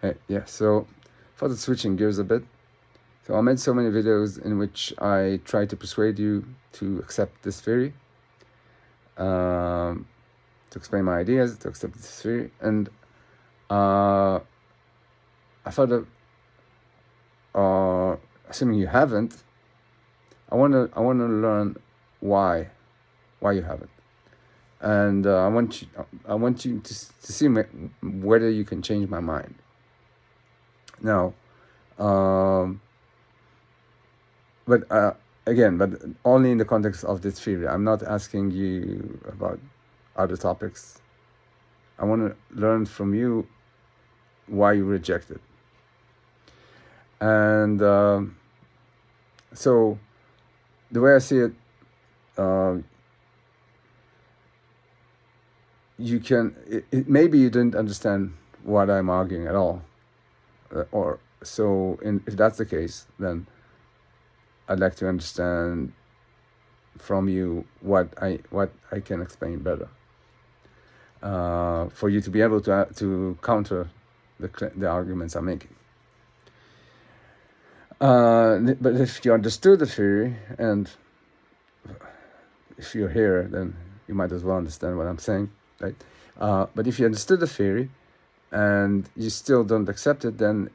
Yeah, so for the switching gears a bit, so I made so many videos in which I try to persuade you to accept this theory, um, to explain my ideas, to accept this theory, and uh, I thought that, assuming you haven't, I wanna learn why you haven't, and I want you to see whether you can change my mind. Now, um, but again, but only in the context of this theory. I'm not asking you about other topics. I want to learn from you why you reject it. And so the way I see it, uh, you can. Maybe you didn't understand what I'm arguing at all, or so. If that's the case, then I'd like to understand from you what I can explain better, for you to be able to counter the arguments I'm making. But if you understood the theory, and if you're here, then you might as well understand what I'm saying, right? But if you understood the theory and you still don't accept it, then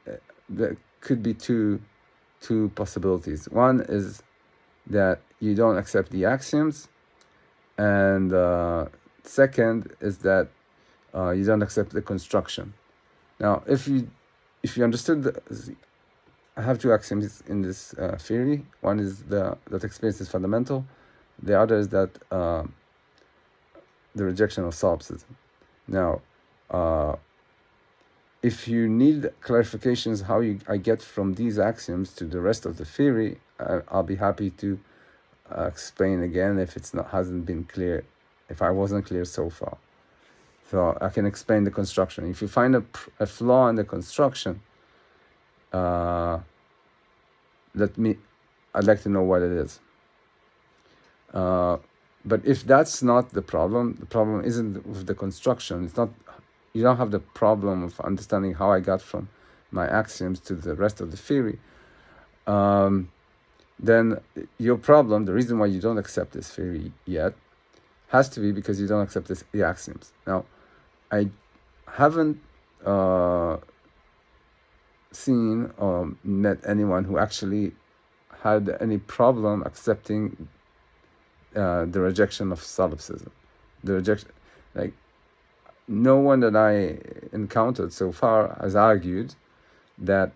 there could be two possibilities. One is that you don't accept the axioms, and second is that you don't accept the construction. Now, if you understood I have two axioms in this theory. One is that experience is fundamental. The other is that the rejection of solipsism. Now, if you need clarifications how I get from these axioms to the rest of the theory, I'll be happy to explain again if it's not hasn't been clear, if I wasn't clear so far. So I can explain the construction. If you find a flaw in the construction, I'd like to know what it is. But if that's not the problem isn't with the construction. It's not. You don't have the problem of understanding how I got from my axioms to the rest of the theory. Then your problem, the reason why you don't accept this theory yet, has to be because you don't accept the axioms. Now, I haven't seen or met anyone who actually had any problem accepting the rejection of solipsism. The rejection, like, no one that I encountered so far has argued that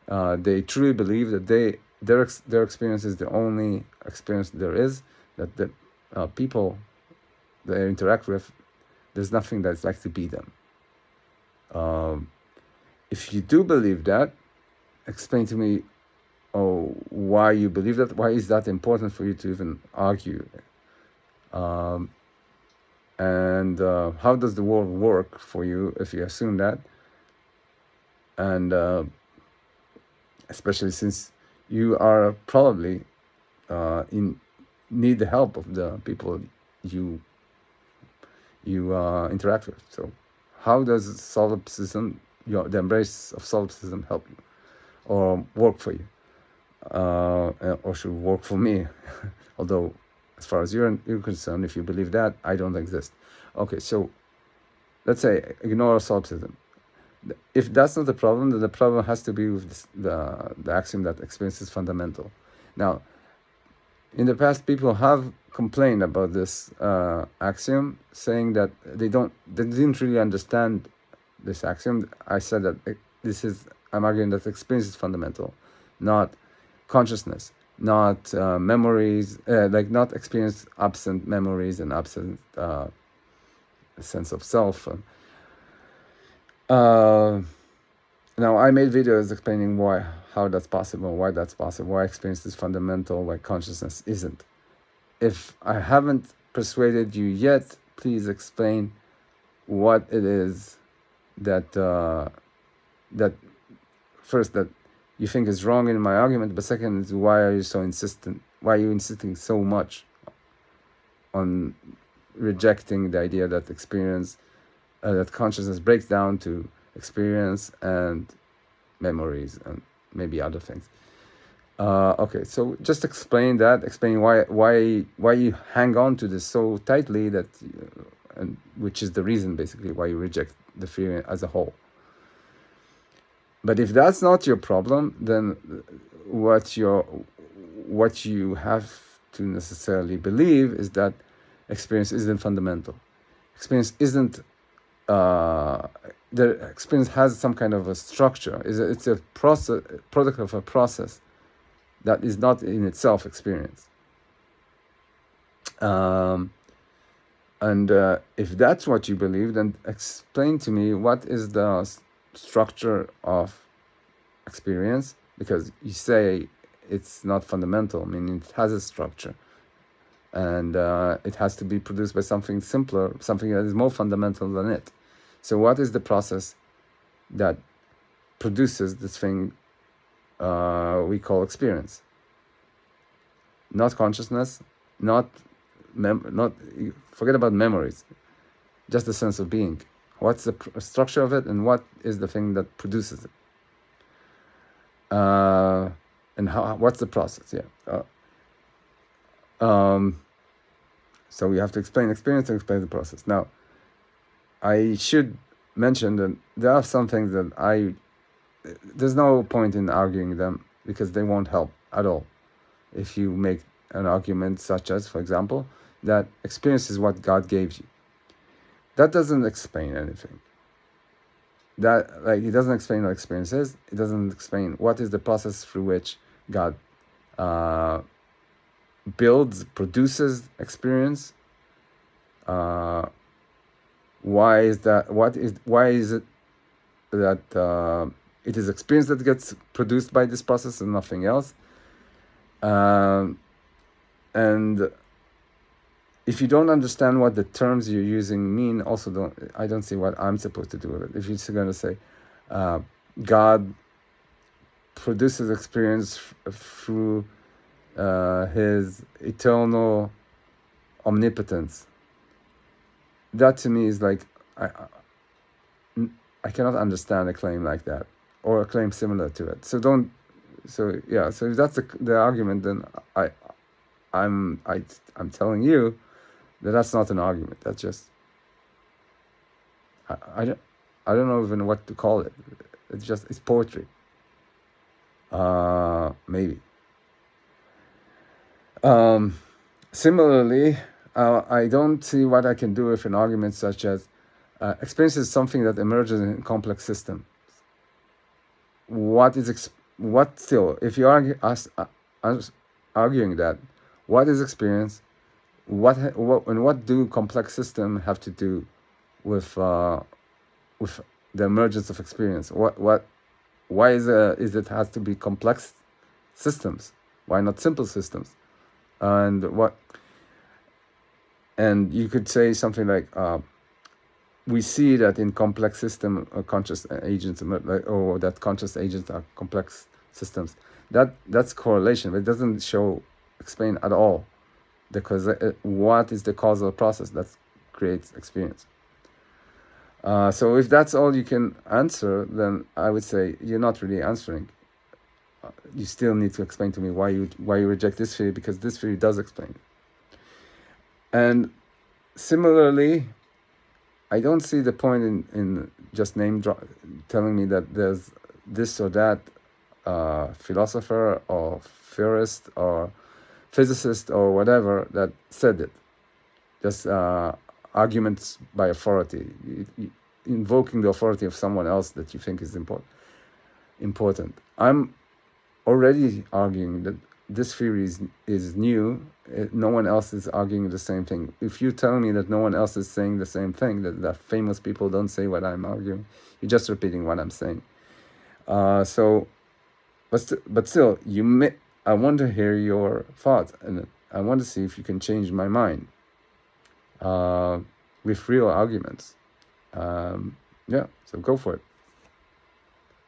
they truly believe that their experience is the only experience there is, that the people they interact with, there's nothing that's like to be them. If you do believe that, explain to me, why you believe that. Why is that important for you to even argue? And how does the world work for you if you assume that? And especially since you are probably need the help of the people you interact with. So how does solipsism, the embrace of solipsism, help you or work for you, or should work for me? Although, as far as you're concerned, if you believe that, I don't exist. Okay, so let's say ignore solipsism. If that's not the problem, then the problem has to be with the axiom that experience is fundamental. Now, in the past, people have complained about this axiom, saying that they didn't really understand this axiom. I said that I'm arguing that experience is fundamental, not consciousness, not memories, not experience absent memories and absent sense of self. Now, I made videos explaining how that's possible, why experience is fundamental, why consciousness isn't. If I haven't persuaded you yet, please explain what it is that first, that you think is wrong in my argument, but second is why are you so insistent? Why are you insisting so much on rejecting the idea that experience, that consciousness breaks down to experience, and memories, and maybe other things. Okay, so just explain why you hang on to this so tightly that, and which is the reason basically why you reject the theory as a whole. But if that's not your problem, then what you have to necessarily believe is that experience isn't fundamental. Experience isn't. The experience has some kind of a structure. It's a process, product of a process that is not in itself experience. And if that's what you believe, then explain to me what is the structure of experience, because you say it's not fundamental, meaning it has a structure, and it has to be produced by something simpler, something that is more fundamental than it. So what is the process that produces this thing we call experience? Not consciousness, not forget about memories, just the sense of being. What's the structure of it, and what is the thing that produces it? And what's the process? Yeah. So we have to explain experience and explain the process. Now, I should mention that there are some things that there's no point in arguing them, because they won't help at all. If you make an argument such as, for example, that experience is what God gave you, that doesn't explain anything. It doesn't explain what experience is. It doesn't explain what is the process through which God produces experience. Why is that? Why is it that it is experience that gets produced by this process and nothing else? And if you don't understand what the terms you're using mean, I don't see what I'm supposed to do with it. If you're just going to say, God produces experience through his eternal omnipotence, that to me is like, I cannot understand a claim like that, or a claim similar to it. So if that's the argument, then I'm telling you that that's not an argument. That's just, I don't know even what to call it. It's poetry. Maybe. Similarly, I don't see what I can do with an argument such as experience is something that emerges in complex systems. If you argue arguing that, what is experience? What do complex systems have to do with the emergence of experience? Why is it has to be complex systems? Why not simple systems? And you could say something like, we see that in complex system, conscious agents, or that conscious agents are complex systems. That's correlation, but it doesn't explain at all what is the causal process that creates experience. So if that's all you can answer, then I would say you're not really answering. You still need to explain to me why you reject this theory, because this theory does explain. And similarly, I don't see the point in just telling me that there's this or that philosopher or theorist or physicist or whatever that said it. Just arguments by authority, invoking the authority of someone else that you think is important. I'm already arguing that this theory is new. No one else is arguing the same thing. If you tell me that no one else is saying the same thing, that famous people don't say what I'm arguing, you're just repeating what I'm saying. But still, I want to hear your thoughts, and I want to see if you can change my mind with real arguments. So go for it.